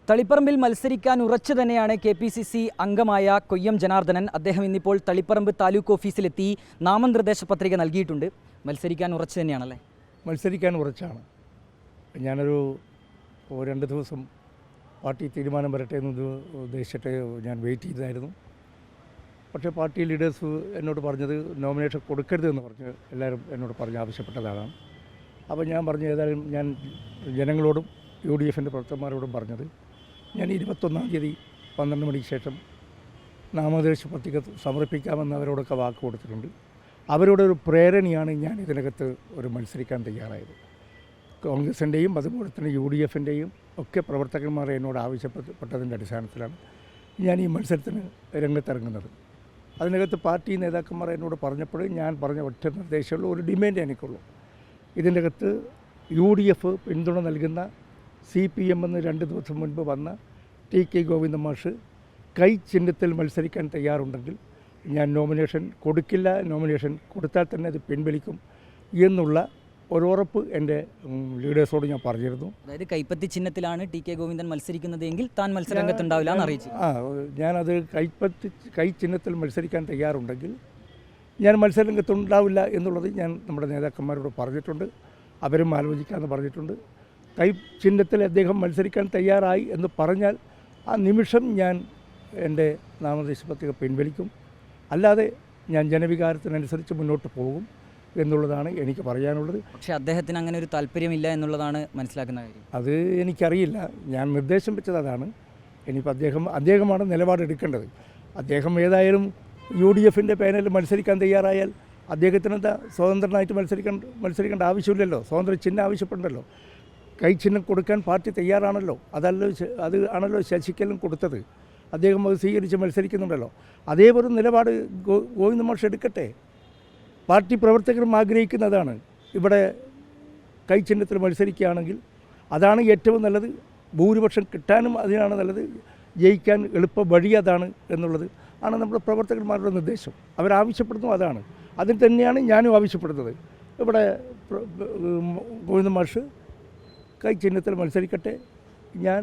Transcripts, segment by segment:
തളിപ്പറമ്പിൽ മത്സരിക്കാൻ ഉറച്ചു തന്നെയാണ് KPCC അംഗമായ കൊയ്യം ജനാർദ്ദനൻ. അദ്ദേഹം ഇന്നിപ്പോൾ തളിപ്പറമ്പ് താലൂക്ക് ഓഫീസിലെത്തി നാമനിർദ്ദേശ പത്രിക നൽകിയിട്ടുണ്ട്. മത്സരിക്കാൻ ഉറച്ചു തന്നെയാണല്ലേ? മത്സരിക്കാൻ ഉറച്ചാണ്. ഞാനൊരു 2 ദിവസം പാർട്ടി തീരുമാനം വരട്ടെ എന്ന് ഉദ്ദേശിച്ചിട്ട് ഞാൻ വെയിറ്റ് ചെയ്തായിരുന്നു. പക്ഷേ പാർട്ടി ലീഡേഴ്സ് എന്നോട് പറഞ്ഞത് നോമിനേഷൻ കൊടുക്കരുതെന്ന് പറഞ്ഞ് എല്ലാവരും എന്നോട് പറഞ്ഞ് ആവശ്യപ്പെട്ടതാണ്. അപ്പോൾ ഞാൻ പറഞ്ഞു, ഏതായാലും ഞാൻ ജനങ്ങളോടും UDFൻ്റെ പ്രവർത്തകന്മാരോടും പറഞ്ഞത് ഞാൻ 21-ാം തീയതി 12 മണിക്ക് ശേഷം നാമനിർദ്ദേശ പത്രിക സമർപ്പിക്കാമെന്ന് അവരോടൊക്കെ വാക്ക് കൊടുത്തിട്ടുണ്ട്. അവരുടെ ഒരു പ്രേരണയാണ് ഞാൻ ഇതിനകത്ത് ഒരു മത്സരിക്കാൻ തയ്യാറായത്. കോൺഗ്രസിൻ്റെയും അതുപോലെ തന്നെ UDFൻ്റെയും ഒക്കെ പ്രവർത്തകന്മാരെ എന്നോട് ആവശ്യപ്പെട്ടതിൻ്റെ അടിസ്ഥാനത്തിലാണ് ഞാൻ ഈ മത്സരത്തിന് രംഗത്തിറങ്ങുന്നത്. അതിനകത്ത് പാർട്ടി നേതാക്കന്മാർ എന്നോട് പറഞ്ഞപ്പോൾ ഞാൻ പറഞ്ഞ ഒറ്റ നിർദ്ദേശമുള്ള ഒരു ഡിമാൻഡ് എനിക്കുള്ളൂ. ഇതിൻ്റെ അകത്ത് UDF പിന്തുണ നൽകുന്ന CPM എന്ന് 2 ദിവസം മുൻപ് വന്ന TK ഗോവിന്ദൻ മാഷ് കൈ ചിഹ്നത്തിൽ മത്സരിക്കാൻ തയ്യാറുണ്ടെങ്കിൽ ഞാൻ നോമിനേഷൻ കൊടുക്കില്ല, നോമിനേഷൻ കൊടുത്താൽ തന്നെ അത് പിൻവലിക്കും എന്നുള്ള ഒരുറപ്പ് എൻ്റെ ലീഡേഴ്സോട് ഞാൻ പറഞ്ഞിരുന്നു. അതായത് കൈപ്പത്തി ചിഹ്നത്തിലാണ് TK ഗോവിന്ദൻ മത്സരിക്കുന്നതെങ്കിൽ താൻ മത്സരരംഗത്തുണ്ടാവില്ല എന്ന് അറിയിച്ചു. ഞാനത് കൈ ചിഹ്നത്തിൽ മത്സരിക്കാൻ തയ്യാറുണ്ടെങ്കിൽ ഞാൻ മത്സരരംഗത്തുണ്ടാവില്ല എന്നുള്ളത് ഞാൻ നമ്മുടെ നേതാക്കന്മാരോട് പറഞ്ഞിട്ടുണ്ട്. അവരും ആലോചിക്കാമെന്ന് പറഞ്ഞിട്ടുണ്ട്. കൈ ചിഹ്നത്തിൽ അദ്ദേഹം മത്സരിക്കാൻ തയ്യാറായി എന്ന് പറഞ്ഞാൽ ആ നിമിഷം ഞാൻ എൻ്റെ നാമനിർദ്ദേശ പത്രിക പിൻവലിക്കും. അല്ലാതെ ഞാൻ ജനവികാരത്തിനനുസരിച്ച് മുന്നോട്ട് പോകും എന്നുള്ളതാണ് എനിക്ക് പറയാനുള്ളത്. പക്ഷേ അദ്ദേഹത്തിന് അങ്ങനെ ഒരു താല്പര്യമില്ല എന്നുള്ളതാണ് മനസ്സിലാക്കുന്ന കാര്യം. അത് എനിക്കറിയില്ല. ഞാൻ നിർദ്ദേശം വെച്ചത് അതാണ്. ഇനിയിപ്പോൾ അദ്ദേഹമാണ് നിലപാടെടുക്കേണ്ടത്. അദ്ദേഹം ഏതായാലും UDFൻ്റെ പാനലിൽ മത്സരിക്കാൻ തയ്യാറായാൽ അദ്ദേഹത്തിനെന്താ സ്വതന്ത്രനായിട്ട് മത്സരിക്കേണ്ട ആവശ്യമില്ലല്ലോ. സ്വതന്ത്ര ചിഹ്നം ആവശ്യപ്പെടണ്ടല്ലോ. കൈ ചിഹ്നം കൊടുക്കാൻ പാർട്ടി തയ്യാറാണല്ലോ. അത് ആണല്ലോ ശശിക്കലും കൊടുത്തത്. അദ്ദേഹം അത് സ്വീകരിച്ച് മത്സരിക്കുന്നുണ്ടല്ലോ. അതേപോലെ നിലപാട് ഗോവിന്ദൻ മാഷ് എടുക്കട്ടെ. പാർട്ടി പ്രവർത്തകരും ആഗ്രഹിക്കുന്നതാണ്. ഇവിടെ കൈ ചിഹ്നത്തിൽ മത്സരിക്കുകയാണെങ്കിൽ അതാണ് ഏറ്റവും നല്ലത്. ഭൂരിപക്ഷം കിട്ടാനും അതിനാണ് നല്ലത്. ജയിക്കാൻ എളുപ്പ വഴി അതാണ് എന്നുള്ളത് ആണ് നമ്മുടെ പ്രവർത്തകന്മാരുടെ നിർദ്ദേശം. അവരാവശ്യപ്പെടുന്നു അതാണ്. അതിൽ തന്നെയാണ് ഞാനും ആവശ്യപ്പെടുന്നത്. ഇവിടെ ഗോവിന്ദൻ മാഷ് കൈ ചിഹ്നത്തിൽ മത്സരിക്കട്ടെ. ഞാൻ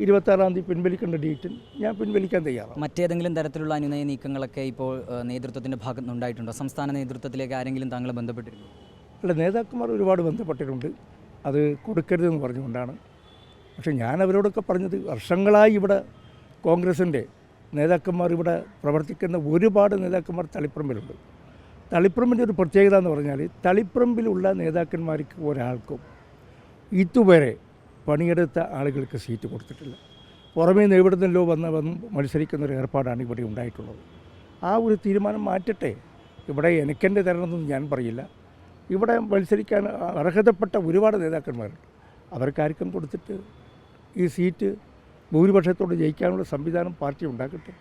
26-ാം തീയതി പിൻവലിക്കേണ്ട ഡേറ്റിൽ ഞാൻ പിൻവലിക്കാൻ തയ്യാറാണ്. മറ്റേതെങ്കിലും തരത്തിലുള്ള അനുനയ നീക്കങ്ങളൊക്കെ ഇപ്പോൾ നേതൃത്വത്തിൻ്റെ ഭാഗത്ത് നിന്നുണ്ടായിട്ടുണ്ടോ? സംസ്ഥാന നേതൃത്വത്തിലേക്ക് ആരെങ്കിലും താങ്കളെ ബന്ധപ്പെട്ടിരുന്നു? അല്ല, നേതാക്കന്മാർ ഒരുപാട് ബന്ധപ്പെട്ടിട്ടുണ്ട്. അത് കൊടുക്കരുതെന്ന് പറഞ്ഞുകൊണ്ടാണ്. പക്ഷേ ഞാൻ അവരോടൊക്കെ പറഞ്ഞത്, വർഷങ്ങളായി ഇവിടെ കോൺഗ്രസിൻ്റെ നേതാക്കന്മാർ ഇവിടെ പ്രവർത്തിക്കുന്ന ഒരുപാട് നേതാക്കന്മാർ തളിപ്പറമ്പിലുണ്ട്. തളിപ്പറമ്പിൻ്റെ ഒരു പ്രത്യേകത എന്ന് പറഞ്ഞാൽ തളിപ്പറമ്പിലുള്ള നേതാക്കന്മാർക്ക് ഒരാൾക്കും ഇതുവരെ പണിയെടുത്ത ആളുകൾക്ക് സീറ്റ് കൊടുത്തിട്ടില്ല. പുറമേ നിന്ന് എവിടെ നിന്നല്ലോ വന്ന് മത്സരിക്കുന്ന ഒരു ഏർപ്പാടാണ് ഇവിടെ ഉണ്ടായിട്ടുള്ളത്. ആ ഒരു തീരുമാനം മാറ്റട്ടെ. ഇവിടെ എനിക്കെൻ്റെ തരണമെന്നൊന്നും ഞാൻ പറയില്ല. ഇവിടെ മത്സരിക്കാൻ അർഹതപ്പെട്ട ഒരുപാട് നേതാക്കന്മാരുണ്ട്. അവർക്കാർക്കും കൊടുത്തിട്ട് ഈ സീറ്റ് ഭൂരിപക്ഷത്തോട് ജയിക്കാനുള്ള സംവിധാനം പാർട്ടി ഉണ്ടാക്കട്ടെ.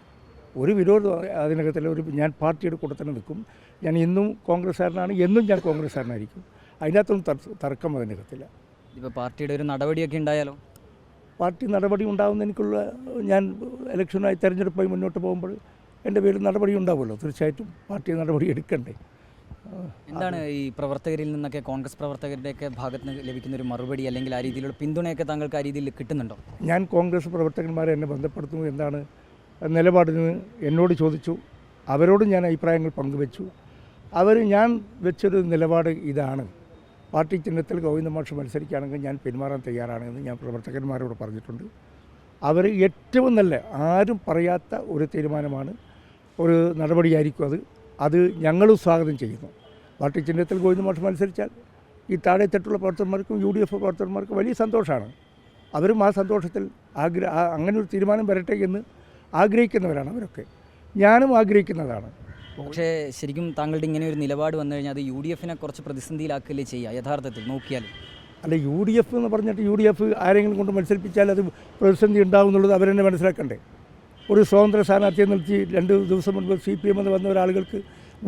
ഒരു വിരോധം അതിനകത്തില്ല. ഞാൻ പാർട്ടിയുടെ കൂടെ തന്നെ നിൽക്കും. ഞാൻ ഇന്നും കോൺഗ്രസ്സുകാരനാണ്, എന്നും ഞാൻ കോൺഗ്രസ്സുകാരനായിരിക്കും. അതിനകത്തൊന്നും തർക്കം അതിനകത്തില്ല. ഇപ്പോൾ പാർട്ടിയുടെ ഒരു നടപടിയൊക്കെ ഉണ്ടായാലോ? പാർട്ടി നടപടി ഉണ്ടാകുന്ന എനിക്കുള്ള, ഞാൻ ഇലക്ഷനായി തെരഞ്ഞെടുപ്പായി മുന്നോട്ട് പോകുമ്പോൾ എൻ്റെ പേരിൽ നടപടി ഉണ്ടാവുമല്ലോ. തീർച്ചയായിട്ടും പാർട്ടി നടപടി എടുക്കണ്ടേ. എന്താണ് ഈ പ്രവർത്തകരിൽ നിന്നൊക്കെ, കോൺഗ്രസ് പ്രവർത്തകരുടെയൊക്കെ ഭാഗത്ത് നിന്ന് ലഭിക്കുന്ന ഒരു മറുപടി അല്ലെങ്കിൽ ആ രീതിയിലുള്ള പിന്തുണയൊക്കെ താങ്കൾക്ക് ആ രീതിയിൽ കിട്ടുന്നുണ്ടോ? ഞാൻ കോൺഗ്രസ് പ്രവർത്തകന്മാരെ എന്നെ ബന്ധപ്പെടുത്തുന്നു, എന്താണ് നിലപാടിന് എന്നോട് ചോദിച്ചു. അവരോട് ഞാൻ അഭിപ്രായങ്ങൾ പങ്കുവെച്ചു. ഞാൻ വെച്ചൊരു നിലപാട് ഇതാണ്. പാർട്ടി ചിഹ്നത്തിൽ ഗോവിന്ദൻ മാഷ് മത്സരിക്കുകയാണെങ്കിൽ ഞാൻ പിന്മാറാൻ തയ്യാറാണെന്ന് ഞാൻ പ്രവർത്തകന്മാരോട് പറഞ്ഞിട്ടുണ്ട്. അവർ ഏറ്റവും നല്ല, ആരും പറയാത്ത ഒരു തീരുമാനമാണ്, ഒരു നടപടിയായിരിക്കും അത് ഞങ്ങളും സ്വാഗതം ചെയ്യുന്നു. പാർട്ടി ചിഹ്നത്തിൽ ഗോവിന്ദൻ മാഷ് മത്സരിച്ചാൽ ഈ താഴെത്തട്ടുള്ള പ്രവർത്തകന്മാർക്കും UDF പ്രവർത്തകന്മാർക്കും വലിയ സന്തോഷമാണ്. അവരും ആ സന്തോഷത്തിൽ അങ്ങനെ ഒരു തീരുമാനം വരട്ടെ എന്ന് ആഗ്രഹിക്കുന്നവരാണ് അവരൊക്കെ. ഞാനും ആഗ്രഹിക്കുന്നതാണ്. പക്ഷേ ശരിക്കും താങ്കളുടെ ഇങ്ങനെ ഒരു നിലപാട് വന്നു കഴിഞ്ഞാൽ അത് UDFനെ കുറച്ച് പ്രതിസന്ധിയിലാക്കുകയല്ലേ ചെയ്യുക യഥാർത്ഥത്തിൽ നോക്കിയാൽ? അല്ല, UDF എന്ന് പറഞ്ഞിട്ട് UDF ആരെങ്കിലും കൊണ്ട് മത്സരിപ്പിച്ചാൽ അത് പ്രതിസന്ധി ഉണ്ടാവും എന്നുള്ളത് അവരെന്നെ മനസ്സിലാക്കണ്ടേ. ഒരു സ്വതന്ത്ര സ്ഥാനാർത്ഥിയെ നിർത്തി 2 ദിവസം മുൻപ് CPM എന്ന് വന്ന ഒരാളുകൾക്ക്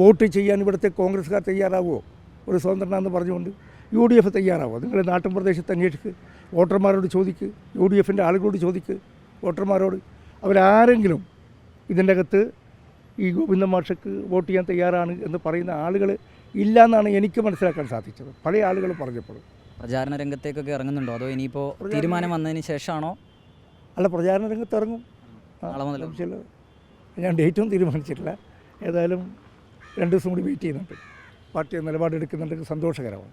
വോട്ട് ചെയ്യാൻ ഇവിടുത്തെ കോൺഗ്രസ്സുകാർ തയ്യാറാവുമോ? ഒരു സ്വതന്ത്രനാണെന്ന് പറഞ്ഞുകൊണ്ട് UDF തയ്യാറാവുമോ? നിങ്ങൾ നാട്ടിൻ പ്രദേശത്ത് അന്വേഷിക്ക്, വോട്ടർമാരോട് ചോദിക്ക്, UDFൻ്റെ ആളുകളോട് ചോദിക്ക്, വോട്ടർമാരോട്. അവരാരെങ്കിലും ഇതിൻ്റെ അകത്ത് ഈ ഗോവിന്ദൻ മാഷക്ക് വോട്ട് ചെയ്യാൻ തയ്യാറാണ് എന്ന് പറയുന്ന ആളുകൾ ഇല്ല എന്നാണ് എനിക്ക് മനസ്സിലാക്കാൻ സാധിച്ചത്. പഴയ ആളുകൾ പറഞ്ഞപ്പോൾ പ്രചാരണ രംഗത്തേക്കൊക്കെ ഇറങ്ങുന്നുണ്ടോ? അതോ ഇനിയിപ്പോൾ തീരുമാനം വന്നതിന് ശേഷമാണോ? അല്ല, പ്രചാരണ രംഗത്ത് ഇറങ്ങും. നാളെ മുതൽ ചില ഞാൻ ഡേറ്റൊന്നും തീരുമാനിച്ചിട്ടില്ല. ഏതായാലും 2 ദിവസം കൂടി വെയിറ്റ് ചെയ്യുന്നുണ്ട്. പാർട്ടി നിലപാടെടുക്കുന്നുണ്ടെങ്കിൽ സന്തോഷകരമാണ്.